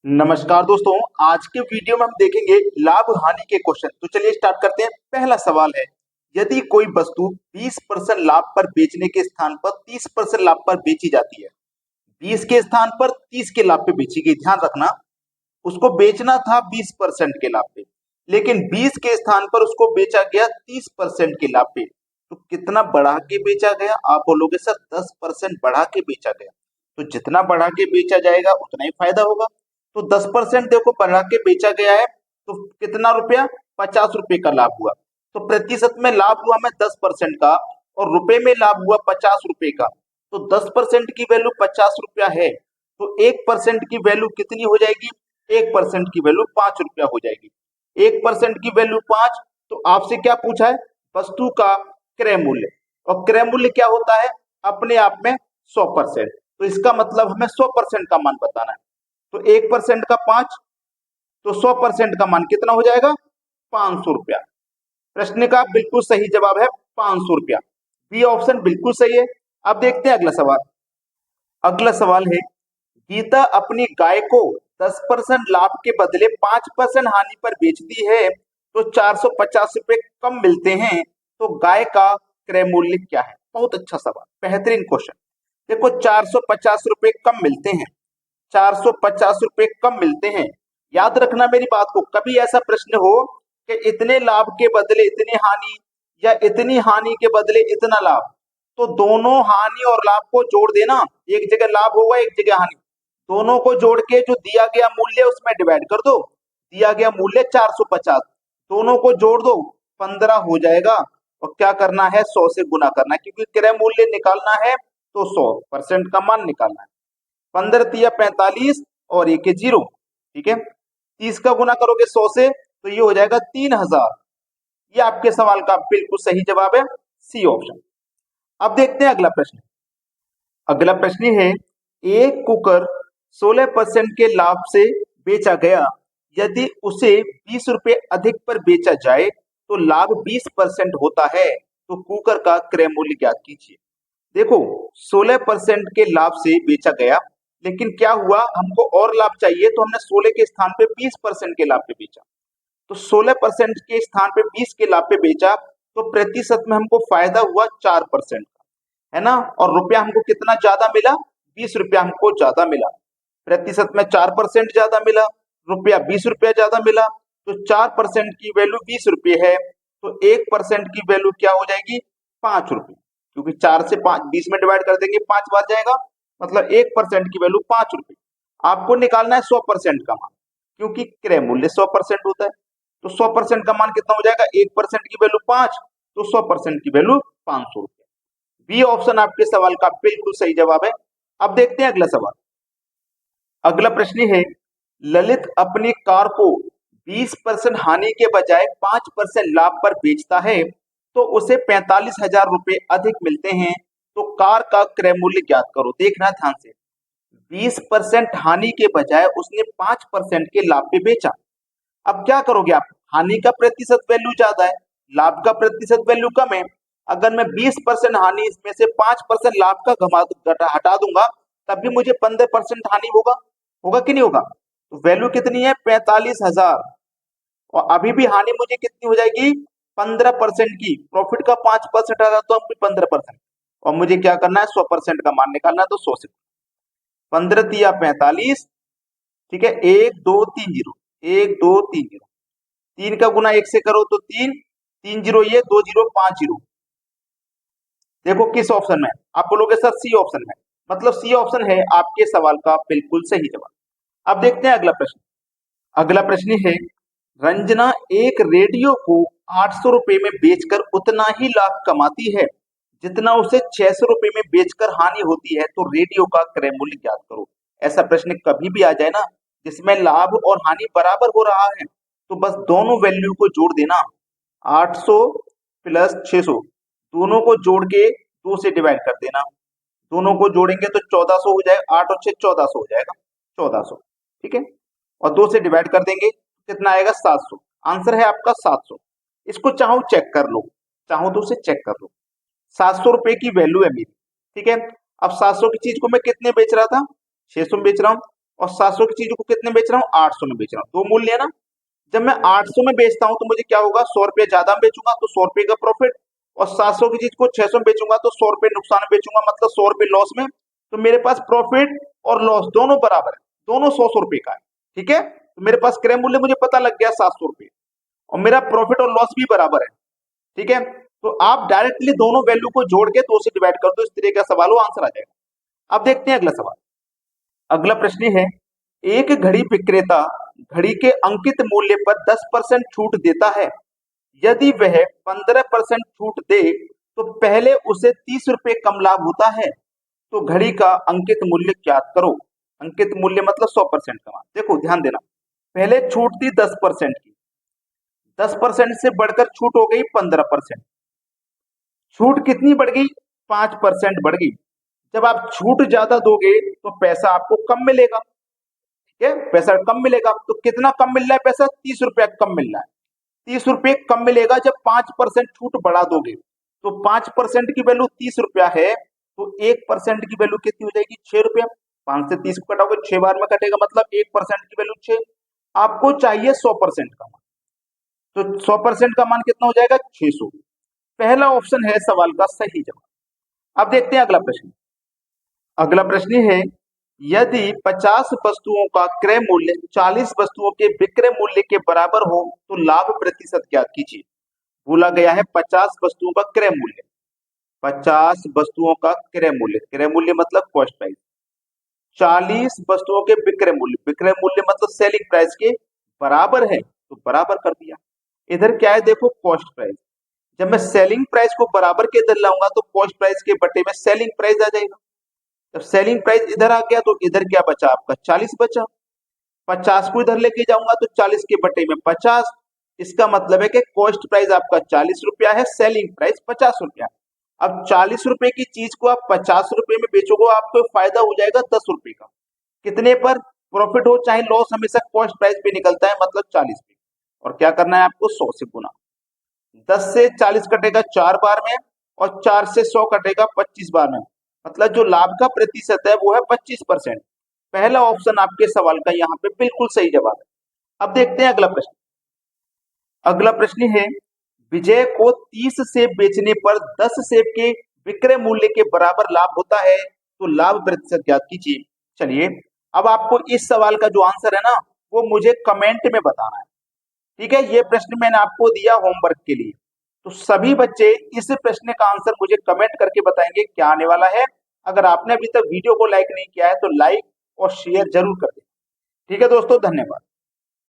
नमस्कार दोस्तों। आज के वीडियो में हम देखेंगे लाभ हानि के क्वेश्चन। तो चलिए स्टार्ट करते हैं। पहला सवाल है, यदि कोई वस्तु 20% लाभ पर बेचने के स्थान पर 30% लाभ पर बेची जाती है, 20 के स्थान पर 30 के लाभ पे बेची गई। ध्यान रखना, उसको बेचना था 20% के लाभ पे, लेकिन 20 के स्थान पर उसको बेचा गया 30% के लाभ पे। तो कितना बढ़ा के बेचा गया? आप बोलोगे सर 10% बढ़ा के बेचा गया। तो जितना बढ़ा के बेचा जाएगा उतना ही फायदा होगा। तो 10% देखो बढ़ा के बेचा गया है, तो कितना रुपया? 50 रुपए का लाभ हुआ। तो प्रतिशत में लाभ हुआ में 10% का, और रुपए में लाभ हुआ 50 रुपए का। तो 10% की वैल्यू 50 रुपया है, तो 1% की वैल्यू कितनी हो जाएगी? 1% की वैल्यू 5 रुपया हो जाएगी। 1% की वैल्यू 5। तो आपसे क्या पूछा है? वस्तु का क्रय मूल्य। और क्रय मूल्य क्या होता है? अपने आप में 100%। तो इसका मतलब हमें 100% का मान बताना है। तो 1% का 5, तो 100% का मान कितना हो जाएगा? 500 रुपया। प्रश्न का बिल्कुल सही जवाब है 500 रुपया। बी ऑप्शन बिल्कुल सही है। अब देखते हैं अगला सवाल। अगला सवाल है, गीता अपनी गाय को 10% लाभ के बदले 5% हानि पर बेचती है, तो 450 रुपए कम मिलते हैं। तो गाय का क्रय मूल्य क्या है? बहुत अच्छा सवाल, बेहतरीन क्वेश्चन। देखो 450 रुपए कम मिलते हैं, 450 रुपए कम मिलते हैं। याद रखना मेरी बात को, कभी ऐसा प्रश्न हो कि इतने लाभ के बदले इतनी हानि, या इतनी हानि के बदले इतना लाभ, तो दोनों हानि और लाभ को जोड़ देना। एक जगह लाभ होगा, एक जगह हानि, दोनों को जोड़ के जो दिया गया मूल्य उसमें डिवाइड कर दो। दिया गया मूल्य 450, दोनों को जोड़ दो, 15 हो जाएगा। और क्या करना है? 100 से गुना करना है, क्योंकि क्रय मूल्य निकालना है तो 100% का मान निकालना है। 15 तिया 45 और एक है 0। ठीक है, 30 का गुना करोगे 100 से, तो ये हो जाएगा 3000। ये आपके सवाल का बिल्कुल सही जवाब है, सी ऑप्शन। अब देखते हैं अगला प्रश्न। अगला प्रश्न है, एक कुकर 16% के लाभ से बेचा गया, यदि उसे 20 रुपए अधिक पर बेचा जाए तो लाभ 20% होता है। तो कुकर का क्रय मूल्य ज्ञात कीजिए। देखो 16% के लाभ से बेचा गया, लेकिन क्या हुआ, हमको और लाभ चाहिए, तो हमने 16 के स्थान पे 20% के लाभ पे बेचा। तो 16% के स्थान पे 20 के लाभ पे बेचा, तो प्रतिशत में हमको फायदा हुआ 4% का, है ना। और रुपया हमको कितना ज्यादा मिला? 20 रुपया हमको ज्यादा मिला। प्रतिशत में 4% ज्यादा मिला, रुपया 20 रुपया ज्यादा मिला। तो 4% की वैल्यू 20 रुपये है, तो 1% की वैल्यू क्या हो जाएगी? 5 रुपये। क्योंकि 4 से 5 20 में डिवाइड कर देंगे 5 बार जाएगा, मतलब 1% की वैल्यू 5 रुपये। आपको निकालना है 100% का मान, क्योंकि क्रय मूल्य 100% होता है। तो 100% का मान कितना हो जाएगा? 1% की वैल्यू 5, तो 100% की वैल्यू 500 रुपये। बी ऑप्शन आपके सवाल का बिल्कुल सही जवाब है। अब देखते हैं अगला सवाल। अगला प्रश्न है, ललित अपनी कार को 20% हानि के बजाय 5% लाभ पर बेचता है, तो उसे 45,000 रुपए अधिक मिलते हैं। तो कार का क्रय मूल्य ज्ञात करो। देखना ध्यान से, 20% हानि के बजाय उसने 5% के लाभ पे बेचा। अब क्या करोगे आप? हानि का प्रतिशत वैल्यू ज्यादा है, लाभ का प्रतिशत वैल्यू कम है। अगर मैं 20% हानि इसमें से 5% लाभ का हटा दूंगा, तब भी मुझे 15% हानि होगा। होगा कि नहीं होगा? तो वैल्यू कितनी है? 45,000। और अभी भी हानि मुझे कितनी हो जाएगी? 15% की। प्रॉफिट का 5% आ रहा, तो हम 15%। और मुझे क्या करना है? 100% का मान निकालना है, तो 100 से 15 तिया 45। ठीक है, 1230, 1230। 3 का गुना 1 से करो तो 3, 3 जीरो ये, 2 जीरो 5 जीरो। देखो किस ऑप्शन में? आप बोलोगे सर सी ऑप्शन में। मतलब सी ऑप्शन है आपके सवाल का बिल्कुल सही जवाब। अब देखते हैं अगला प्रश्न। अगला प्रश्न है, रंजना एक रेडियो को 800 रुपए में बेचकर उतना ही लाभ कमाती है जितना उसे 600 रुपए में बेचकर हानि होती है। तो रेडियो का क्रय मूल्य ज्ञात करो। ऐसा प्रश्न कभी भी आ जाए ना जिसमें लाभ और हानि बराबर हो रहा है, तो बस दोनों वैल्यू को जोड़ देना। 800 प्लस 600, दोनों को जोड़ के 2 से डिवाइड कर देना। दोनों को जोड़ेंगे तो 1400 हो जाएगा। 8 और 6 1400 हो जाएगा, 1400। ठीक है, और 2 से डिवाइड कर देंगे, कितना आएगा? 700। आंसर है आपका 700। इसको चाहो चेक कर लो, चाहो तो उसे चेक कर लो। 700 रुपए की वैल्यू है मेरी। ठीक है, अब 700 की चीज को मैं कितने बेच रहा था? 600 में बेच रहा हूँ। और 700 की चीज को कितने बेच रहा हूँ, 800 में बेच रहा हूँ। दो मूल्य है ना। जब मैं 800 में बेचता हूं तो मुझे क्या होगा, 100 रुपये ज्यादा में बेचूंगा तो 100 रुपये का प्रॉफिट, और 700 की चीज को 600 में बेचूंगा तो 100 रुपये नुकसान में बेचूंगा, मतलब 100 रुपये लॉस में। तो मेरे पास प्रॉफिट और लॉस दोनों बराबर है, दोनों 100 रुपये का है। ठीक है, तो मेरे पास क्रय मूल्य मुझे पता लग गया 700 रुपये, और मेरा प्रॉफिट और लॉस भी बराबर है। ठीक है, तो आप डायरेक्टली दोनों वैल्यू को जोड़ के 2 से डिवाइड कर दो, इस तरह का सवाल हो, आंसर आ जाएगा। अब देखते हैं अगला सवाल। अगला प्रश्न है, एक घड़ी विक्रेता घड़ी के अंकित मूल्य पर 10% छूट देता है। यदि वह 15% छूट दे तो पहले उसे 30 रुपए कम लाभ होता है। तो घड़ी का अंकित मूल्य ज्ञात करो। अंकित मूल्य मतलब 100% का मान। देखो ध्यान देना, पहले छूट थी 10% की, 10% से बढ़कर छूट हो गई 15%। छूट कितनी बढ़ गई, 5% बढ़ गई। जब आप छूट ज्यादा दोगे तो पैसा आपको कम मिलेगा। ठीक है, पैसा कम मिलेगा, तो कितना कम मिल रहा है पैसा, 30 रुपया कम मिल रहा है। 30 रुपये कम मिलेगा जब 5% छूट बढ़ा दोगे। तो 5% की वैल्यू 30 रुपया है, तो 1% की वैल्यू कितनी हो जाएगी, 6 रुपया। 5 से 30 को कटाओगे 6 बार में कटेगा, मतलब 1% की वैल्यू 6। आपको चाहिए 100% का मान, तो 100% का मान कितना हो जाएगा, 600। पहला ऑप्शन है सवाल का सही जवाब। अब देखते हैं अगला प्रश्न। अगला प्रश्न है, यदि 50 वस्तुओं का क्रय मूल्य 40 वस्तुओं के विक्रय मूल्य के बराबर हो तो लाभ प्रतिशत ज्ञात कीजिए। बोला गया है 50 वस्तुओं का क्रय मूल्य, 50 वस्तुओं का क्रय मूल्य मतलब कॉस्ट प्राइस, 40 वस्तुओं के विक्रय मूल्य मतलब सेलिंग प्राइस के बराबर है, तो बराबर कर दिया। इधर क्या है देखो, कॉस्ट प्राइस। जब मैं सेलिंग प्राइस को बराबर के इधर लाऊंगा तो कॉस्ट प्राइस के बटे में सेलिंग प्राइस आ जाएगा। जब सेलिंग प्राइस इधर आ गया तो इधर क्या बचा आपका, 40 बचा। 50 को इधर लेके जाऊंगा तो 40 के बटे में 50। इसका मतलब है कि कॉस्ट प्राइस आपका 40 रुपया है, सेलिंग प्राइस 50 रुपया। अब 40 रुपए की चीज को आप 50 रुपए में बेचोगे, आपको फायदा हो जाएगा 10 रुपए का। कितने पर, प्रॉफिट हो चाहे लॉस, हमेशा कॉस्ट प्राइस पे निकलता है, मतलब 40 पे। और क्या करना है आपको, 100 से गुना। 10 से 40 कटेगा 4 बार में, और 4 से 100 कटेगा 25 बार में, मतलब जो लाभ का प्रतिशत है वो है 25%। पहला ऑप्शन आपके सवाल का यहाँ पे बिल्कुल सही जवाब है। अब देखते हैं अगला प्रश्न। अगला प्रश्न है, विजय को 30 सेब बेचने पर 10 सेब के विक्रय मूल्य के बराबर लाभ होता है, तो लाभ प्रतिशत ज्ञात कीजिए। चलिए, अब आपको इस सवाल का जो आंसर है ना, वो मुझे कमेंट में बताना है। ठीक है, ये प्रश्न मैंने आपको दिया होमवर्क के लिए, तो सभी बच्चे इस प्रश्न का आंसर मुझे कमेंट करके बताएंगे क्या आने वाला है। अगर आपने अभी तक वीडियो को लाइक नहीं किया है तो लाइक और शेयर जरूर कर दें। ठीक है दोस्तों, धन्यवाद।